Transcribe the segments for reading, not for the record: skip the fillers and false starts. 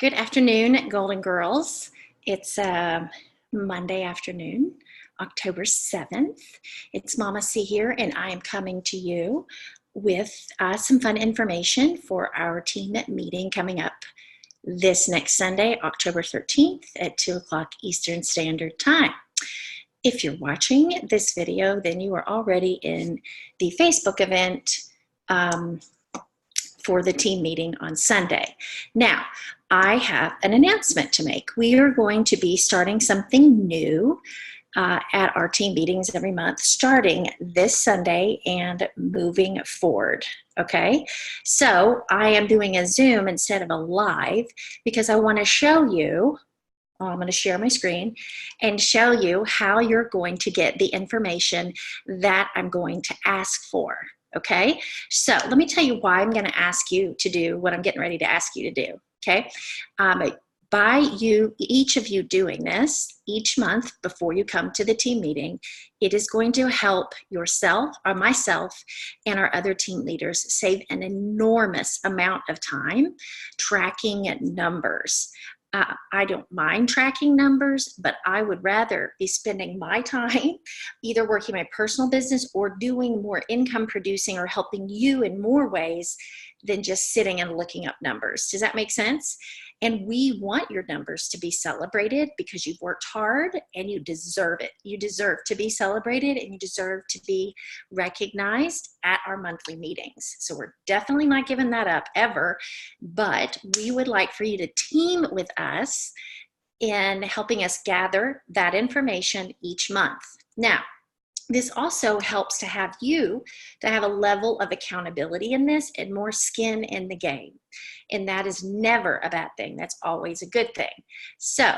Good afternoon, Golden Girls. It's Monday afternoon, October 7th. It's Mama C here, and I am coming to you with some fun information for our team meeting coming up this next Sunday, October 13th at 2 o'clock Eastern Standard Time. If you're watching this video, then you are already in the Facebook event for the team meeting on Sunday. Now, I have an announcement to make. We are going to be starting something new at our team meetings every month, starting this Sunday and moving forward, okay? So I am doing a Zoom instead of a live because I want to show you, I'm going to share my screen and show you how you're going to get the information that I'm going to ask for. Okay, so let me tell you why I'm going to ask you to do what I'm getting ready to ask you to do. Okay, by each of you doing this each month before you come to the team meeting, it is going to help yourself or myself and our other team leaders save an enormous amount of time tracking numbers. I don't mind tracking numbers, but I would rather be spending my time either working my personal business or doing more income producing or helping you in more ways than just sitting and looking up numbers. Does that make sense? And we want your numbers to be celebrated because you've worked hard and you deserve it. You deserve to be celebrated and you deserve to be recognized at our monthly meetings. So we're definitely not giving that up ever, but we would like for you to team with us in helping us gather that information each month. Now, this also helps to have you to have a level of accountability in this and more skin in the game. And that is never a bad thing. That's always a good thing. So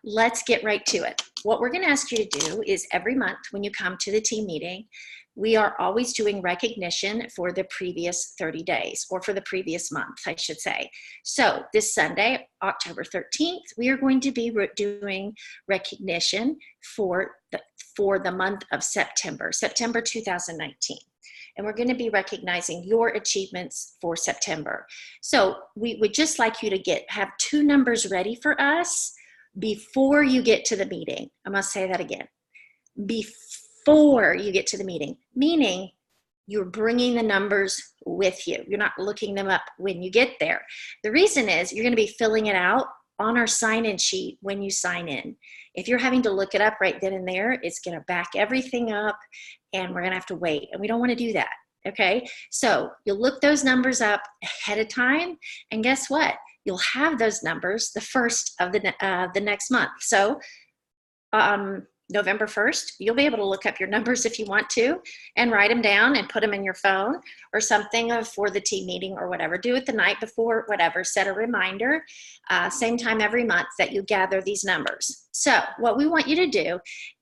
let's get right to it. What we're going to ask you to do is every month when you come to the team meeting, we are always doing recognition for the previous 30 days or for the previous month, I should say. So this Sunday, October 13th, we are going to be doing recognition for the month of September 2019. And we're going to be recognizing your achievements for September. So we would just like you to have two numbers ready for us before you get to the meeting. I'm going to say that again. Before you get to the meeting, meaning you're bringing the numbers with you. You're not looking them up when you get there. The reason is you're going to be filling it out on our sign-in sheet when you sign in. If you're having to look it up right then and there, it's going to back everything up and we're going to have to wait. And we don't want to do that. Okay. So you'll look those numbers up ahead of time. And guess what? You'll have those numbers the first of the next month. So November 1st, you'll be able to look up your numbers if you want to and write them down and put them in your phone or something for the team meeting or whatever. Do it the night before, whatever. Set a reminder, same time every month that you gather these numbers. So what we want you to do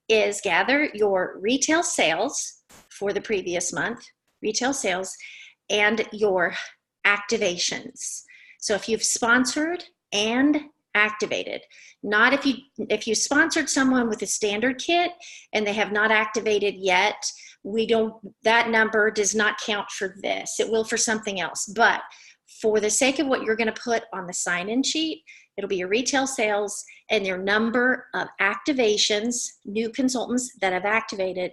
is gather your retail sales for the previous month, retail sales, and your activations. So if you've sponsored and activated, not if you sponsored someone with a standard kit and they have not activated yet, that number does not count for this. It will for something else. But for the sake of what you're going to put on the sign-in sheet, it'll be your retail sales and your number of activations, new consultants that have activated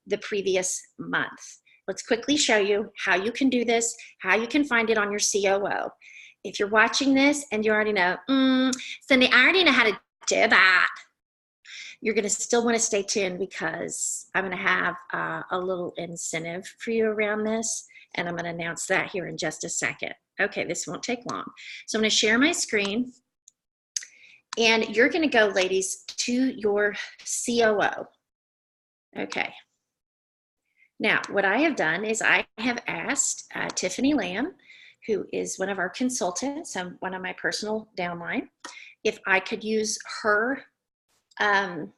the previous month. Let's quickly show you how you can do this, how you can find it on your COO. If you're watching this and you already know, Cindy, I already know how to do that, you're going to still want to stay tuned because I'm going to have a little incentive for you around this, and I'm going to announce that here in just a second. Okay, this won't take long. So I'm going to share my screen, and you're going to go, ladies, to your COO. Okay. Now, what I have done is I have asked Tiffany Lamb, who is one of our consultants and one of my personal downline, if I could use her COO,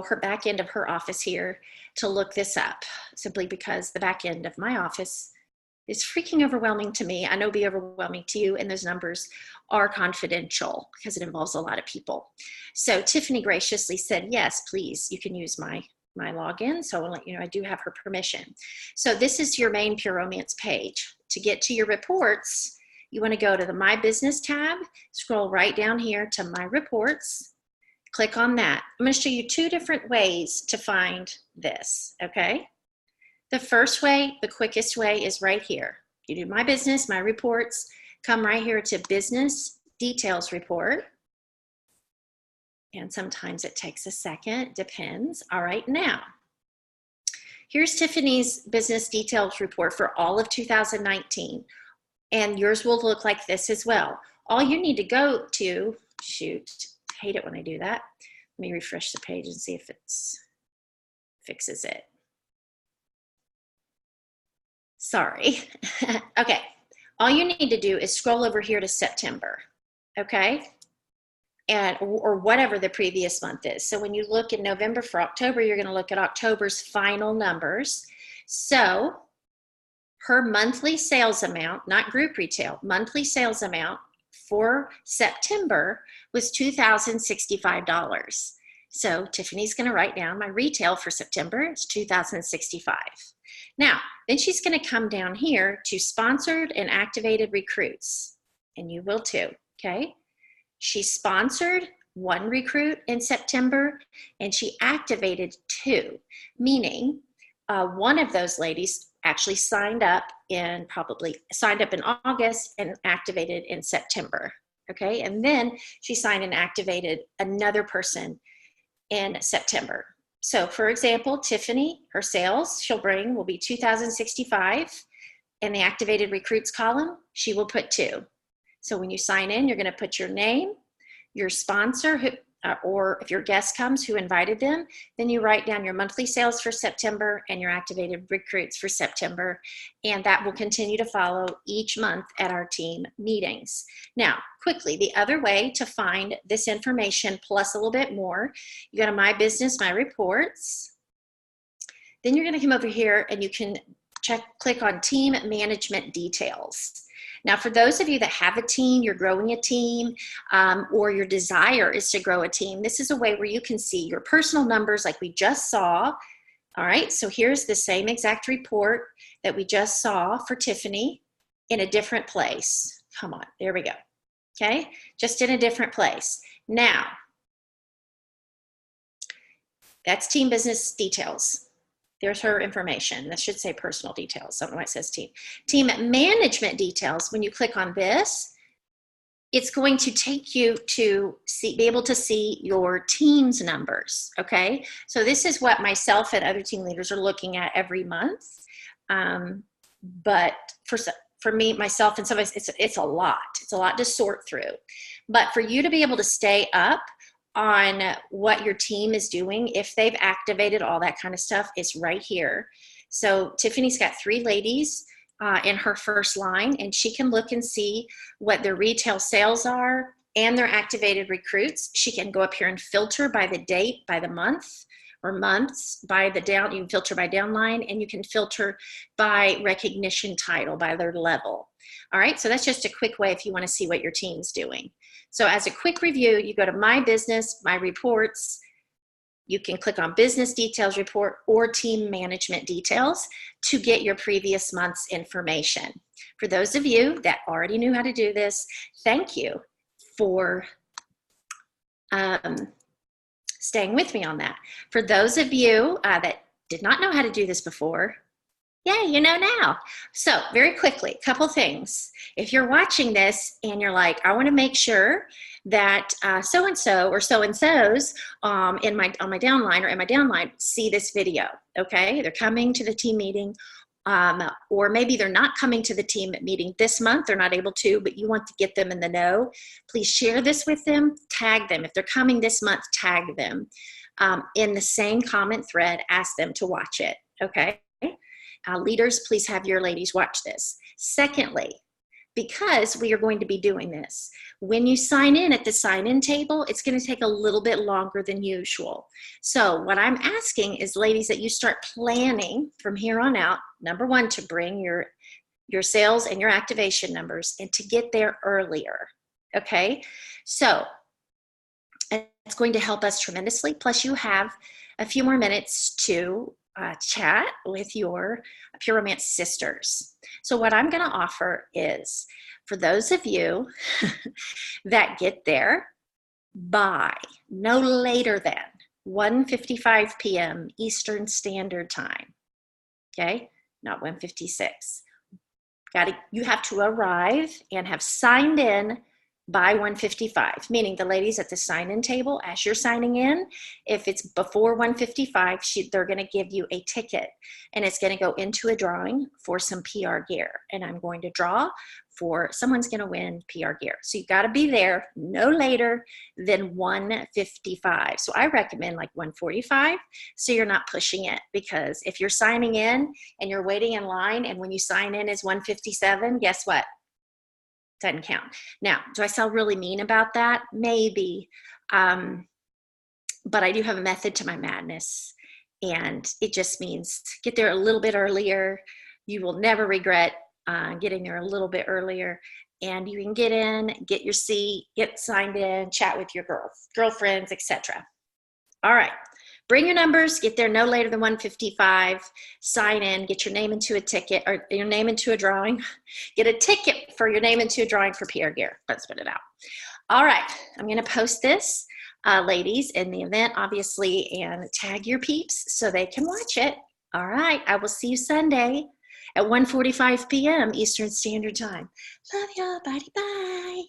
her back end of her office here to look this up, simply because the back end of my office is freaking overwhelming to me. I know it'll be overwhelming to you, and those numbers are confidential because it involves a lot of people. So Tiffany graciously said, yes, please, you can use my login. So I want to let you know I do have her permission. So this is your main Pure Romance page. to get to your reports, you want to go to the My Business tab, scroll right down here to My Reports, click on that. I'm going to show you two different ways to find this, okay? The first way, the quickest way, is right here. You do My Business, My Reports, come right here to Business Details Report. And sometimes it takes a second, depends. All right, now, here's Tiffany's Business Details Report for all of 2019. And yours will look like this as well. All you need to go to, shoot, I hate it when I do that. Let me refresh the page and see if it fixes it. Sorry. Okay, all you need to do is scroll over here to September, okay? And or whatever the previous month is. So when you look in November for October, you're going to look at October's final numbers. So her monthly sales amount, not group retail, monthly sales amount for September was $2,065. So Tiffany's going to write down my retail for September is $2,065. Now, then she's going to come down here to sponsored and activated recruits, and you will too, okay? She sponsored one recruit in September, and she activated two, meaning one of those ladies actually signed up in August and activated in September, okay? And then she signed and activated another person in September. So for example, Tiffany, her sales she'll bring will be $2,065. In the activated recruits column, she will put 2. So when you sign in, you're going to put your name, your sponsor, or if your guest comes, who invited them. Then you write down your monthly sales for September and your activated recruits for September. And that will continue to follow each month at our team meetings. Now, quickly, the other way to find this information plus a little bit more, you go to My Business, My Reports. Then you're going to come over here and you can click on Team Management Details. Now, for those of you that have a team, you're growing a team, or your desire is to grow a team, this is a way where you can see your personal numbers like we just saw. All right, so here's the same exact report that we just saw for Tiffany in a different place. Come on, there we go. Okay, just in a different place. Now, that's Team Business Details. There's her information. That should say personal details. I don't know why it says team. Team management details, when you click on this, it's going to take you to be able to see your team's numbers, okay? So this is what myself and other team leaders are looking at every month. But for me, myself, and somebody, it's a lot. It's a lot to sort through. But for you to be able to stay up on what your team is doing, if they've activated all that kind of stuff, is right here. So Tiffany's got 3 ladies in her first line, and she can look and see what their retail sales are and their activated recruits. She can go up here and filter by the date, by the month, or months, by the down. You can filter by downline, and you can filter by recognition title, by their level. All right, so that's just a quick way if you want to see what your team's doing. So as a quick review, you go to My Business, My Reports. You can click on Business Details Report or Team Management Details to get your previous month's information. For those of you that already knew how to do this, thank you for staying with me on that. For those of you that did not know how to do this before, yeah, you know now. So very quickly, a couple things. If you're watching this and you're like, I want to make sure that so-and-so or so-and-sos on my downline or in my downline see this video, okay? They're coming to the team meeting, or maybe they're not coming to the team meeting this month, they're not able to, but you want to get them in the know. Please share this with them, tag them. If they're coming this month, tag them. In the same comment thread, ask them to watch it, okay? Leaders, please have your ladies watch this. Secondly, because we are going to be doing this, when you sign in at the sign-in table, it's going to take a little bit longer than usual. So what I'm asking is, ladies, that you start planning from here on out, number one, to bring your sales and your activation numbers and to get there earlier, okay? So it's going to help us tremendously. Plus, you have a few more minutes to chat with your Pure Romance sisters. So what I'm going to offer is for those of you that get there by no later than 1:55 p.m. Eastern Standard Time. Okay, not 1:56. You have to arrive and have signed in by 1:55, meaning the ladies at the sign-in table, as you're signing in, if it's before 1:55, they're going to give you a ticket, and it's going to go into a drawing for some PR gear, and I'm going to draw for someone's going to win PR gear. So you've got to be there no later than 1:55. So I recommend like 1:45, so you're not pushing it, because if you're signing in and you're waiting in line, and when you sign in is 1:57, guess what? Doesn't count. Now, do I sound really mean about that? Maybe. But I do have a method to my madness, and it just means get there a little bit earlier. You will never regret getting there a little bit earlier, and you can get in, get your seat, get signed in, chat with your girlfriends, etc. All right. Bring your numbers, get there no later than 1:55, sign in, get your name into a ticket, or your name into a drawing. Get a ticket for your name into a drawing for PR gear. Let's put it out. All right, I'm going to post this, ladies, in the event, obviously, and tag your peeps so they can watch it. All right, I will see you Sunday at 1:45 p.m. Eastern Standard Time. Love y'all. Bye.